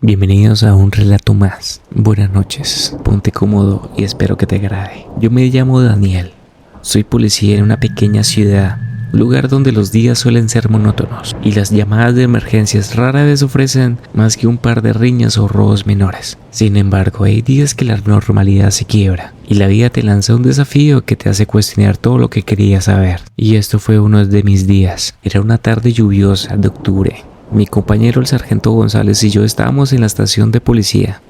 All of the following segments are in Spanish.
Bienvenidos a un relato más. Buenas noches, ponte cómodo y espero que te agrade. Yo me llamo Daniel, soy policía en una pequeña ciudad, lugar donde los días suelen ser monótonos y las llamadas de emergencias rara vez ofrecen más que un par de riñas o robos menores. Sin embargo, hay días que la normalidad se quiebra y la vida te lanza un desafío que te hace cuestionar todo lo que querías saber. Y esto fue uno de mis días. Era una tarde lluviosa de octubre. Mi compañero el sargento González y yo estábamos en la estación de policía,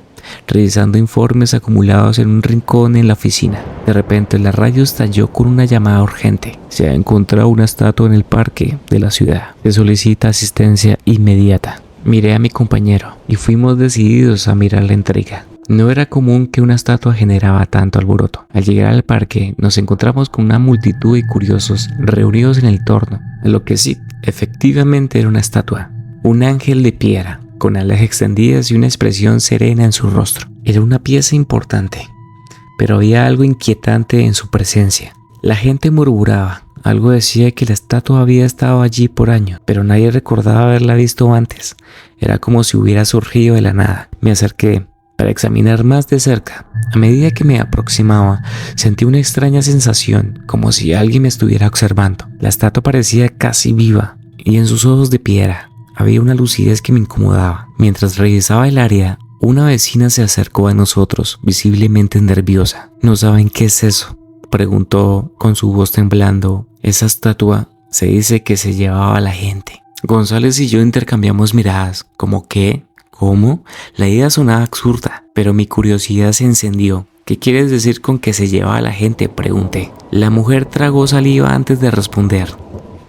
revisando informes acumulados en un rincón en la oficina. De repente la radio estalló con una llamada urgente. Se ha encontrado una estatua en el parque de la ciudad. Se solicita asistencia inmediata. Miré a mi compañero y fuimos decididos a mirar la entrega. No era común que una estatua generaba tanto alboroto. Al llegar al parque nos encontramos con una multitud de curiosos reunidos en el torno. Lo que sí, efectivamente era una estatua. Un ángel de piedra, con alas extendidas y una expresión serena en su rostro. Era una pieza importante, pero había algo inquietante en su presencia. La gente murmuraba, algo decía que la estatua había estado allí por años, pero nadie recordaba haberla visto antes. Era como si hubiera surgido de la nada. Me acerqué para examinar más de cerca. A medida que me aproximaba, sentí una extraña sensación, como si alguien me estuviera observando. La estatua parecía casi viva, y en sus ojos de piedra había una lucidez que me incomodaba. Mientras revisaba el área, una vecina se acercó a nosotros, visiblemente nerviosa. ¿No saben qué es eso?, preguntó con su voz temblando. Esa estatua se dice que se llevaba a la gente. González y yo intercambiamos miradas, como ¿qué? ¿Cómo? La idea sonaba absurda, pero mi curiosidad se encendió. ¿Qué quieres decir con que se llevaba a la gente?, pregunté. La mujer tragó saliva antes de responder.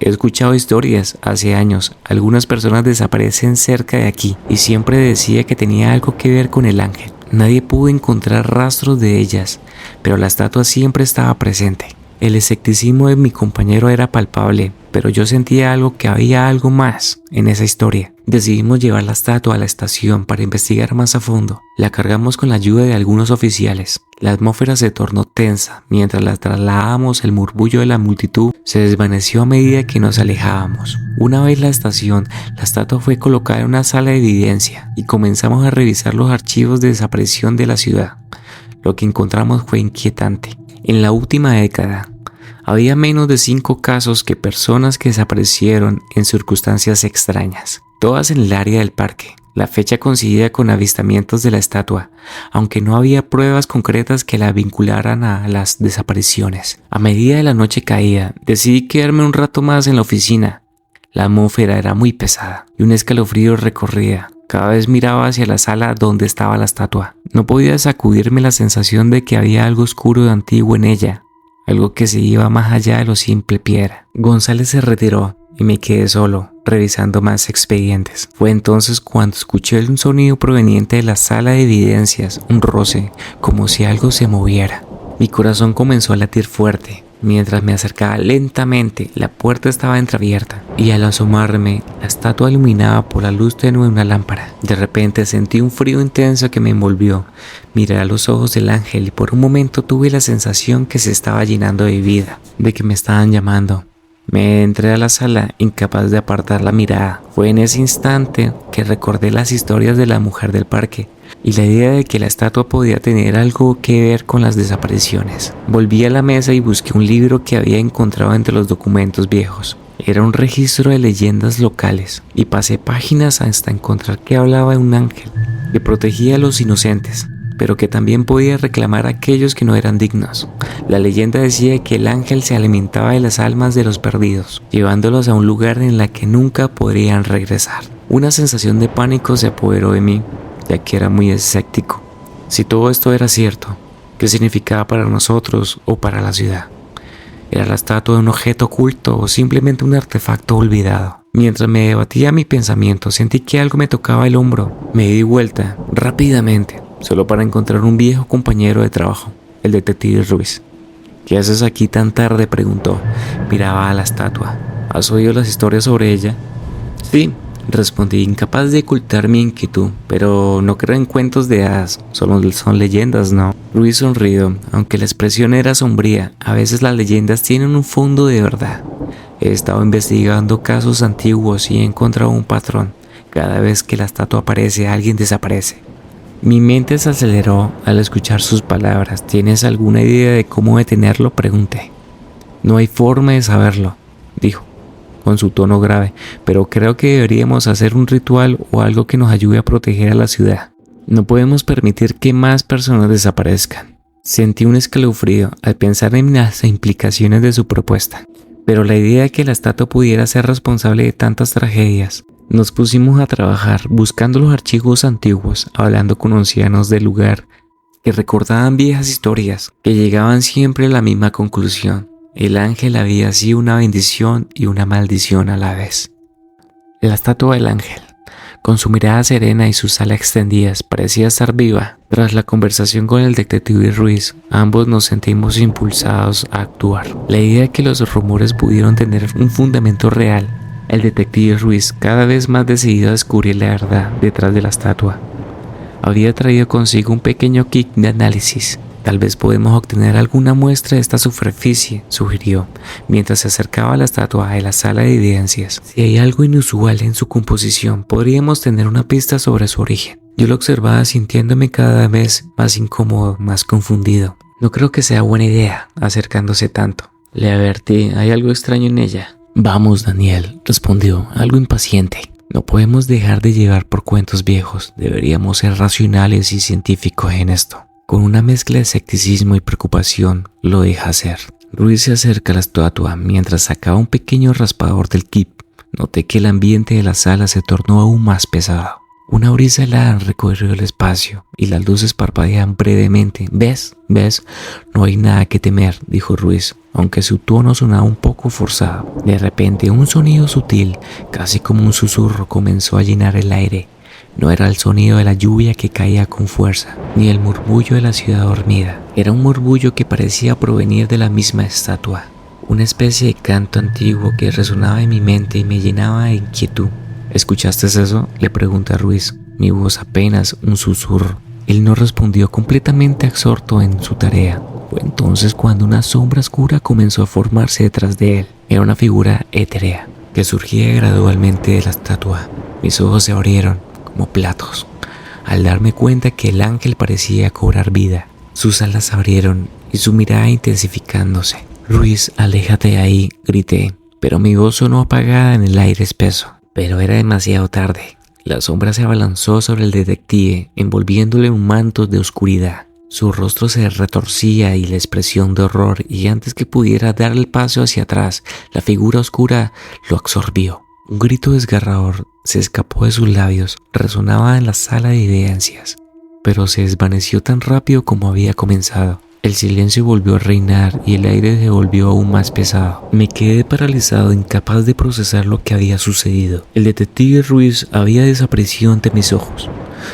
He escuchado historias hace años. Algunas personas desaparecen cerca de aquí y siempre decía que tenía algo que ver con el ángel. Nadie pudo encontrar rastros de ellas, pero la estatua siempre estaba presente. El escepticismo de mi compañero era palpable, pero yo sentía que había algo más en esa historia. Decidimos llevar la estatua a la estación para investigar más a fondo. La cargamos con la ayuda de algunos oficiales. La atmósfera se tornó tensa. Mientras la trasladábamos, el murmullo de la multitud se desvaneció a medida que nos alejábamos. Una vez la estación, la estatua fue colocada en una sala de evidencia y comenzamos a revisar los archivos de desaparición de la ciudad. Lo que encontramos fue inquietante. En la última década, había menos de 5 casos de personas que desaparecieron en circunstancias extrañas, todas en el área del parque. La fecha coincidía con avistamientos de la estatua, aunque no había pruebas concretas que la vincularan a las desapariciones. A medida de la noche caía, decidí quedarme un rato más en la oficina. La atmósfera era muy pesada y un escalofrío recorría. Cada vez miraba hacia la sala donde estaba la estatua. No podía sacudirme la sensación de que había algo oscuro y antiguo en ella, algo que se iba más allá de lo simple piedra. González se retiró y me quedé solo, revisando más expedientes. Fue entonces cuando escuché un sonido proveniente de la sala de evidencias, un roce, como si algo se moviera. Mi corazón comenzó a latir fuerte. Mientras me acercaba lentamente, la puerta estaba entreabierta y al asomarme, la estatua iluminaba por la luz tenue de una lámpara. De repente sentí un frío intenso que me envolvió. Miré a los ojos del ángel y por un momento tuve la sensación que se estaba llenando de vida, de que me estaban llamando. Me entré a la sala, incapaz de apartar la mirada. Fue en ese instante que recordé las historias de la mujer del parque y la idea de que la estatua podía tener algo que ver con las desapariciones. Volví a la mesa y busqué un libro que había encontrado entre los documentos viejos. Era un registro de leyendas locales y pasé páginas hasta encontrar que hablaba de un ángel que protegía a los inocentes, pero que también podía reclamar a aquellos que no eran dignos. La leyenda decía que el ángel se alimentaba de las almas de los perdidos, llevándolos a un lugar en el que nunca podrían regresar. Una sensación de pánico se apoderó de mí, ya que era muy escéptico. Si todo esto era cierto, ¿qué significaba para nosotros o para la ciudad? ¿Era la estatua de un objeto oculto o simplemente un artefacto olvidado? Mientras me debatía mi pensamiento, sentí que algo me tocaba el hombro. Me di vuelta rápidamente, solo para encontrar un viejo compañero de trabajo, el detective Ruiz. ¿Qué haces aquí tan tarde?, preguntó. Miraba a la estatua. ¿Has oído las historias sobre ella? Sí, respondí, incapaz de ocultar mi inquietud, pero no creo en cuentos de hadas, solo son leyendas, ¿no? Ruiz sonrió, aunque la expresión era sombría. A veces las leyendas tienen un fondo de verdad. He estado investigando casos antiguos y he encontrado un patrón. Cada vez que la estatua aparece, alguien desaparece. Mi mente se aceleró al escuchar sus palabras. ¿Tienes alguna idea de cómo detenerlo?, pregunté. No hay forma de saberlo, dijo, con su tono grave, pero creo que deberíamos hacer un ritual o algo que nos ayude a proteger a la ciudad. No podemos permitir que más personas desaparezcan. Sentí un escalofrío al pensar en las implicaciones de su propuesta, pero la idea de que la estatua pudiera ser responsable de tantas tragedias. Nos pusimos a trabajar buscando los archivos antiguos, hablando con ancianos del lugar que recordaban viejas historias que llegaban siempre a la misma conclusión. El ángel había sido una bendición y una maldición a la vez. La estatua del ángel, con su mirada serena y sus alas extendidas, parecía estar viva. Tras la conversación con el detective Ruiz, ambos nos sentimos impulsados a actuar. La idea de que los rumores pudieron tener un fundamento real. El detective Ruiz, cada vez más decidido a descubrir la verdad detrás de la estatua, había traído consigo un pequeño kit de análisis. Tal vez podemos obtener alguna muestra de esta superficie, sugirió, mientras se acercaba a la estatua de la sala de evidencias. Si hay algo inusual en su composición, podríamos tener una pista sobre su origen. Yo lo observaba sintiéndome cada vez más incómodo, más confundido. No creo que sea buena idea acercándose tanto. Le advertí, hay algo extraño en ella. Vamos, Daniel, respondió, algo impaciente. No podemos dejar de llevar por cuentos viejos. Deberíamos ser racionales y científicos en esto. Con una mezcla de escepticismo y preocupación, lo deja hacer. Ruiz se acerca a la estatua mientras sacaba un pequeño raspador del kit. Noté que el ambiente de la sala se tornó aún más pesado. Una brisa helada recorrió el espacio y las luces parpadeaban brevemente. ¿Ves? No hay nada que temer, dijo Ruiz, aunque su tono sonaba un poco forzado. De repente, un sonido sutil, casi como un susurro, comenzó a llenar el aire. No era el sonido de la lluvia que caía con fuerza, ni el murmullo de la ciudad dormida. Era un murmullo que parecía provenir de la misma estatua. Una especie de canto antiguo que resonaba en mi mente y me llenaba de inquietud. ¿Escuchaste eso?, le pregunté a Ruiz, mi voz apenas un susurro. Él no respondió, completamente absorto en su tarea. Fue entonces cuando una sombra oscura comenzó a formarse detrás de él. Era una figura etérea que surgía gradualmente de la estatua. Mis ojos se abrieron como platos al darme cuenta que el ángel parecía cobrar vida. Sus alas se abrieron y su mirada intensificándose. Ruiz, aléjate de ahí, grité, pero mi voz sonó apagada en el aire espeso. Pero era demasiado tarde. La sombra se abalanzó sobre el detective, envolviéndole un manto de oscuridad. Su rostro se retorcía y la expresión de horror, y antes que pudiera dar el paso hacia atrás, la figura oscura lo absorbió. Un grito desgarrador se escapó de sus labios, resonaba en la sala de evidencias, pero se desvaneció tan rápido como había comenzado. El silencio volvió a reinar y el aire se volvió aún más pesado. Me quedé paralizado, incapaz de procesar lo que había sucedido. El detective Ruiz había desaparecido ante mis ojos,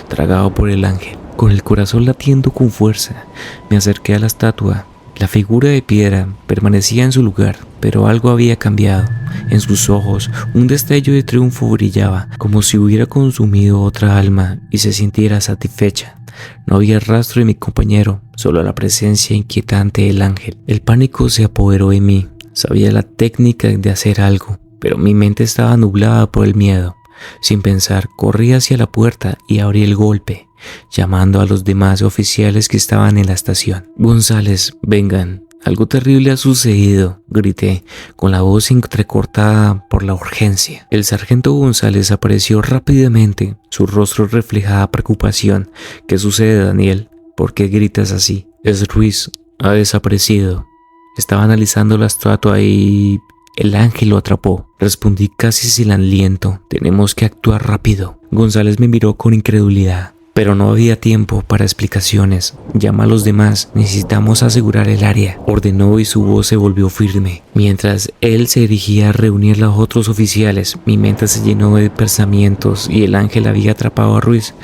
tragado por el ángel. Con el corazón latiendo con fuerza, me acerqué a la estatua. La figura de piedra permanecía en su lugar, pero algo había cambiado. En sus ojos, un destello de triunfo brillaba, como si hubiera consumido otra alma y se sintiera satisfecha. No había rastro de mi compañero, solo la presencia inquietante del ángel. El pánico se apoderó de mí. Sabía la técnica de hacer algo, pero mi mente estaba nublada por el miedo. Sin pensar, corrí hacia la puerta y abrí el golpe, llamando a los demás oficiales que estaban en la estación. González, vengan. Algo terrible ha sucedido, grité, con la voz entrecortada por la urgencia. El sargento González apareció rápidamente, su rostro reflejaba preocupación. ¿Qué sucede, Daniel? ¿Por qué gritas así? Es Ruiz, ha desaparecido. Estaba analizando la estatua y el ángel lo atrapó. Respondí casi sin aliento. Tenemos que actuar rápido. González me miró con incredulidad. Pero no había tiempo para explicaciones. Llama a los demás, necesitamos asegurar el área, ordenó y su voz se volvió firme. Mientras él se dirigía a reunir a los otros oficiales, mi mente se llenó de pensamientos y el ángel había atrapado a Ruiz.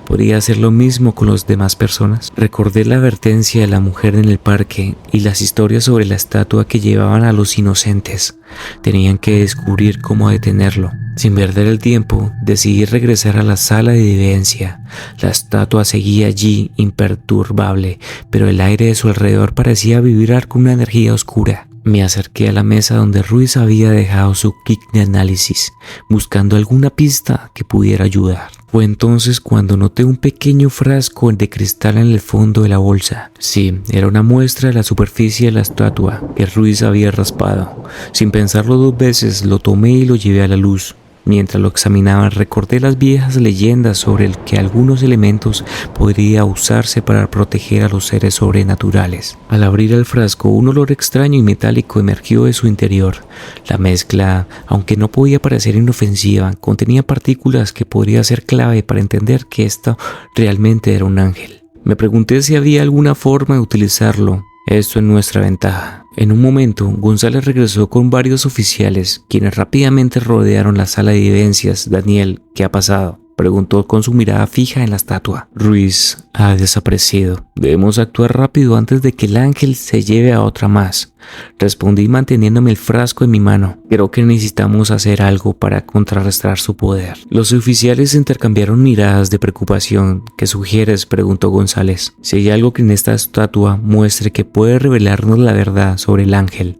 ¿Podría hacer lo mismo con las demás personas? Recordé la advertencia de la mujer en el parque y las historias sobre la estatua que llevaban a los inocentes. Tenían que descubrir cómo detenerlo. Sin perder el tiempo, decidí regresar a la sala de evidencia. La estatua seguía allí, imperturbable, pero el aire de su alrededor parecía vibrar con una energía oscura. Me acerqué a la mesa donde Ruiz había dejado su kit de análisis, buscando alguna pista que pudiera ayudar. Fue entonces cuando noté un pequeño frasco de cristal en el fondo de la bolsa. Sí, era una muestra de la superficie de la estatua que Ruiz había raspado. Sin pensarlo dos veces, lo tomé y lo llevé a la luz. Mientras lo examinaba, recordé las viejas leyendas sobre el que algunos elementos podrían usarse para proteger a los seres sobrenaturales. Al abrir el frasco, un olor extraño y metálico emergió de su interior. La mezcla, aunque no podía parecer inofensiva, contenía partículas que podrían ser clave para entender que esto realmente era un ángel. Me pregunté si había alguna forma de utilizarlo. Esto es nuestra ventaja. En un momento, González regresó con varios oficiales, quienes rápidamente rodearon la sala de evidencias. Daniel, ¿qué ha pasado?, preguntó con su mirada fija en la estatua. Ruiz ha desaparecido. Debemos actuar rápido antes de que el ángel se lleve a otra más. Respondí manteniéndome el frasco en mi mano. Creo que necesitamos hacer algo para contrarrestar su poder. Los oficiales intercambiaron miradas de preocupación. ¿Qué sugieres?, preguntó González. Si hay algo que en esta estatua muestre que puede revelarnos la verdad sobre el ángel,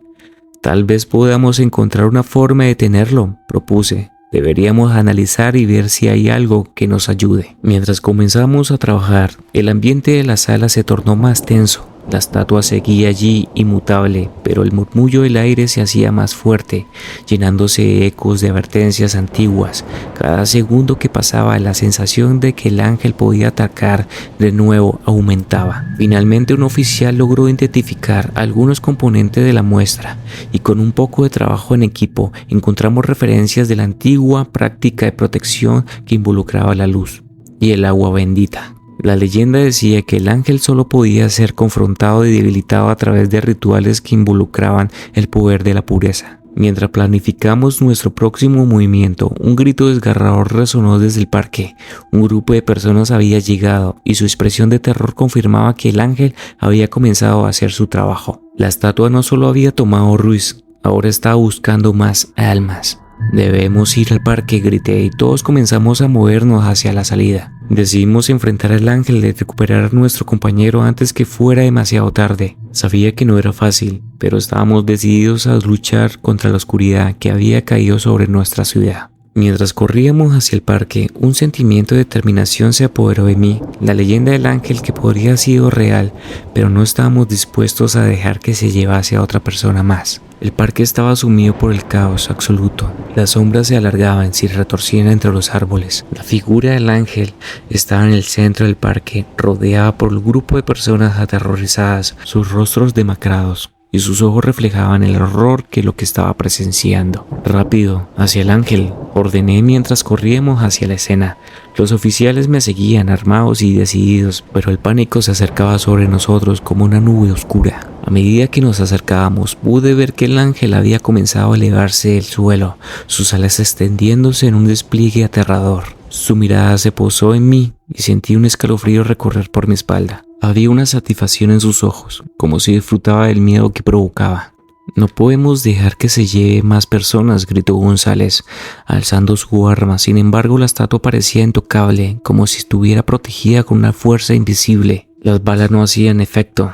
tal vez podamos encontrar una forma de detenerlo, propuse. Deberíamos analizar y ver si hay algo que nos ayude. Mientras comenzamos a trabajar, el ambiente de la sala se tornó más tenso. La estatua seguía allí inmutable, pero el murmullo del aire se hacía más fuerte, llenándose de ecos de advertencias antiguas. Cada segundo que pasaba, la sensación de que el ángel podía atacar de nuevo aumentaba. Finalmente, un oficial logró identificar algunos componentes de la muestra, y con un poco de trabajo en equipo encontramos referencias de la antigua práctica de protección que involucraba la luz y el agua bendita. La leyenda decía que el ángel solo podía ser confrontado y debilitado a través de rituales que involucraban el poder de la pureza. Mientras planificamos nuestro próximo movimiento, un grito desgarrador resonó desde el parque. Un grupo de personas había llegado y su expresión de terror confirmaba que el ángel había comenzado a hacer su trabajo. La estatua no solo había tomado a Ruiz, ahora estaba buscando más almas. Debemos ir al parque, grité, y todos comenzamos a movernos hacia la salida. Decidimos enfrentar al ángel y recuperar a nuestro compañero antes que fuera demasiado tarde. Sabía que no era fácil, pero estábamos decididos a luchar contra la oscuridad que había caído sobre nuestra ciudad. Mientras corríamos hacia el parque, un sentimiento de determinación se apoderó de mí. La leyenda del ángel que podría haber sido real, pero no estábamos dispuestos a dejar que se llevase a otra persona más. El parque estaba sumido por el caos absoluto. Las sombras se alargaban y se retorcían entre los árboles. La figura del ángel estaba en el centro del parque, rodeada por un grupo de personas aterrorizadas, sus rostros demacrados y sus ojos reflejaban el horror que lo que estaba presenciando. Rápido, hacia el ángel, ordené mientras corríamos hacia la escena. Los oficiales me seguían armados y decididos, pero el pánico se acercaba sobre nosotros como una nube oscura. A medida que nos acercábamos, pude ver que el ángel había comenzado a elevarse del suelo, sus alas extendiéndose en un despliegue aterrador. Su mirada se posó en mí y sentí un escalofrío recorrer por mi espalda. Había una satisfacción en sus ojos, como si disfrutaba del miedo que provocaba. «No podemos dejar que se lleve más personas», gritó González, alzando su arma. Sin embargo, la estatua parecía intocable, como si estuviera protegida con una fuerza invisible. Las balas no hacían efecto,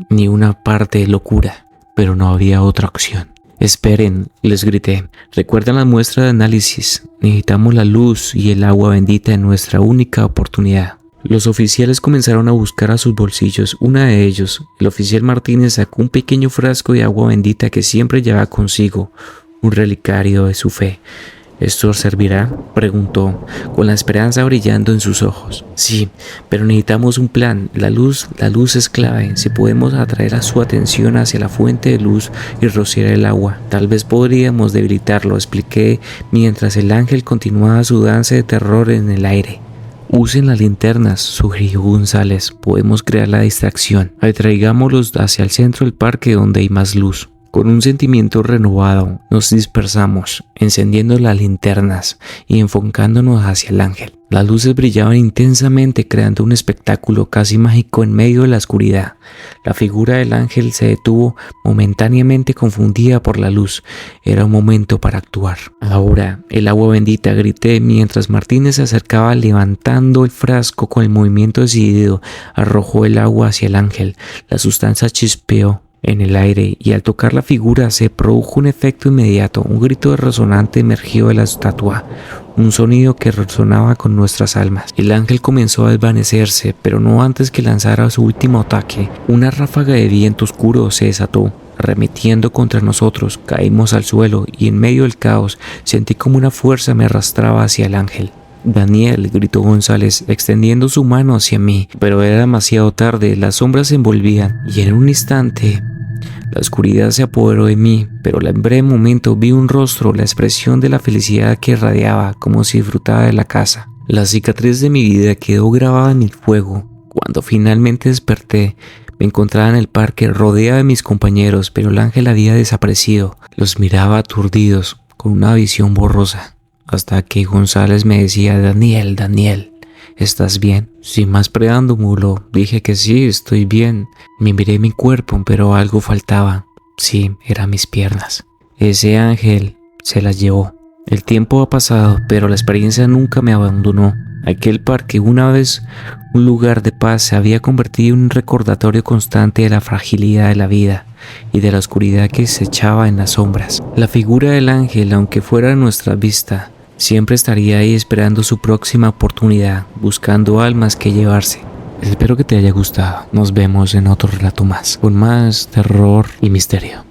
ni una parte de locura, pero no había otra opción. «Esperen», les grité. «Recuerdan la muestra de análisis. Necesitamos la luz y el agua bendita en nuestra única oportunidad». Los oficiales comenzaron a buscar a sus bolsillos. Uno de ellos, el oficial Martínez, sacó un pequeño frasco de agua bendita que siempre llevaba consigo, un relicario de su fe. «¿Esto servirá?», preguntó, con la esperanza brillando en sus ojos. «Sí, pero necesitamos un plan. La luz es clave. Si podemos atraer a su atención hacia la fuente de luz y rociar el agua, tal vez podríamos debilitarlo», expliqué mientras el ángel continuaba su danza de terror en el aire. «Usen las linternas», sugirió González. «Podemos crear la distracción. Atraigámoslos hacia el centro del parque donde hay más luz». Con un sentimiento renovado, nos dispersamos, encendiendo las linternas y enfocándonos hacia el ángel. Las luces brillaban intensamente, creando un espectáculo casi mágico en medio de la oscuridad. La figura del ángel se detuvo, momentáneamente confundida por la luz. Era un momento para actuar. «Ahora, el agua bendita», grité mientras Martínez se acercaba levantando el frasco con el movimiento decidido. Arrojó el agua hacia el ángel. La sustancia chispeó en el aire y al tocar la figura se produjo un efecto inmediato. Un grito resonante emergió de la estatua, un sonido que resonaba con nuestras almas. El ángel comenzó a desvanecerse, pero no antes que lanzara su último ataque. Una ráfaga de viento oscuro se desató, arremetiendo contra nosotros. Caímos al suelo y en medio del caos sentí como una fuerza me arrastraba hacia el ángel. «Daniel», gritó González, extendiendo su mano hacia mí, pero era demasiado tarde. Las sombras se envolvían y en un instante la oscuridad se apoderó de mí, pero en breve momento vi un rostro, la expresión de la felicidad que irradiaba como si disfrutaba de la caza. La cicatriz de mi vida quedó grabada en el fuego. Cuando finalmente desperté, me encontraba en el parque rodeado de mis compañeros, pero el ángel había desaparecido. Los miraba aturdidos, con una visión borrosa, hasta que González me decía: «Daniel, Daniel, ¿estás bien?». Sin más preámbulo, dije que sí, estoy bien. Me miré mi cuerpo, pero algo faltaba. Sí, eran mis piernas. Ese ángel se las llevó. El tiempo ha pasado, pero la experiencia nunca me abandonó. Aquel parque, una vez un lugar de paz, se había convertido en un recordatorio constante de la fragilidad de la vida y de la oscuridad que se echaba en las sombras. La figura del ángel, aunque fuera a nuestra vista, siempre estaría ahí esperando su próxima oportunidad, buscando almas que llevarse. Espero que te haya gustado. Nos vemos en otro relato más, con más terror y misterio.